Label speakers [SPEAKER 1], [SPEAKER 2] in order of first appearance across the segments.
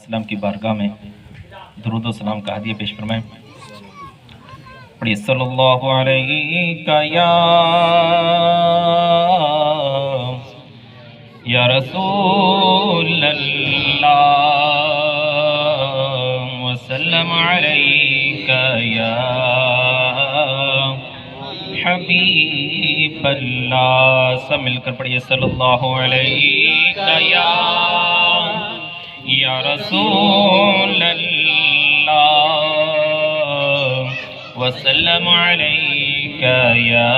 [SPEAKER 1] वसल्लम की बारगाह में दुरूद व सलाम का हदिया पेश फरमाएं। पढ़िए सल्लल्लाहु अलैहि या रसूल अल्लाह वसल्लम अलैका या हबीब अल्लाह। सब मिलकर पढ़िए सल्लल्लाहु अलैहि या रसूल अल्लाह वसल्लम अलैका या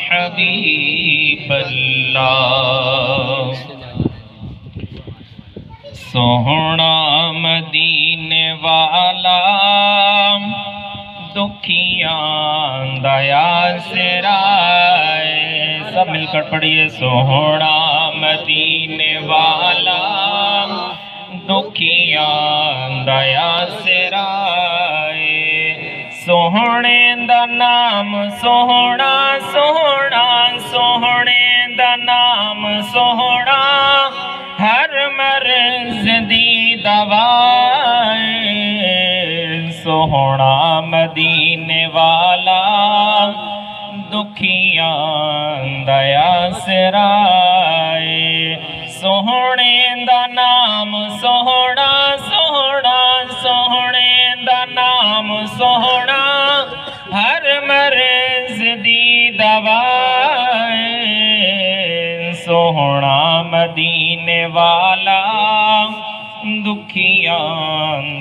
[SPEAKER 1] हबीब अल्लाह। सोहना मदीने वाला दुखियां दया सिराए। सब मिलकर पढ़िए सोहना मदीने वाला दुखियां दया सिराए। सोहने दा नाम सोहना सोहना सोहने दा नाम सोहना हर मर्ज़ दी दवाए। सोहना मदीने वाला दुखियां दया सिराए। सोहने दा नाम सोहना सोहना सोहने दा नाम सोहना हर मर्ज़ दी दवाए। सोहना मदीने वाला दुखियां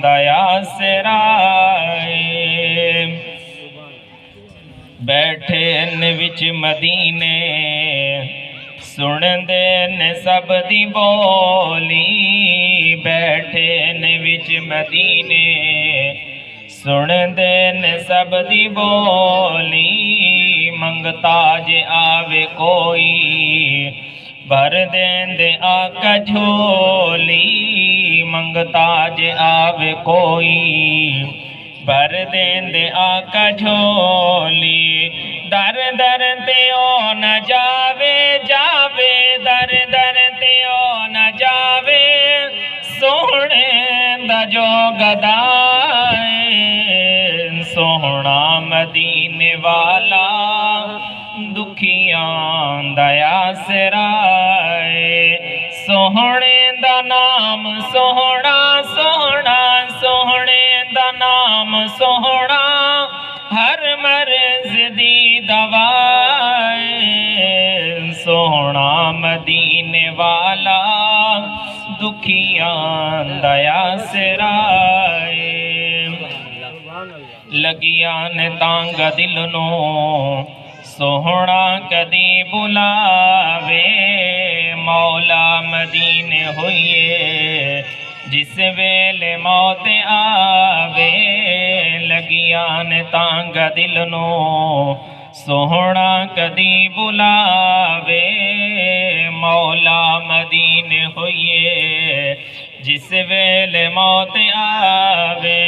[SPEAKER 1] दया सिराए। बैठे न विच मदीने सुनदे न सब दी बोली। बैठे न विच मदीने सुनदे न सब दी बोली। मंगता जे आवे कोई भर देंदे आका झोली। मंगता जे आवे कोई भर देंदे आका झोली। दर दर ते ओ न जावे जावे दर दर ते ओ न जावे। सोहने दा जो गदाए। सोहना मदीने वाला दुखियां दया सिराए। सोहने दा नाम सोहना सोहना सोहने दा नाम सोहना हर मर्ज़ दी दवाए। सोहना मदीने वाला दुखियां दया सिराए। लगिया ने तांग दिल नू सोहना कदी बुलावे। मौला मदीने होइए जिस वेले मौत आवे। लगिया ने तांग दिल नू सोहना कदी बुलावे। मौला मदीने होइए जिस वेले मौत आवे।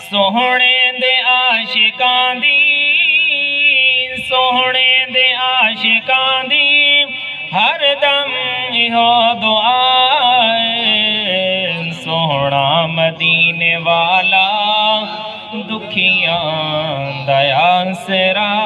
[SPEAKER 1] सोहने दे आशिकां दी सोहने दे आशिकां दी हर दम इहो दुआए। सोहना मदीने वाला दुखियां दया सिराए।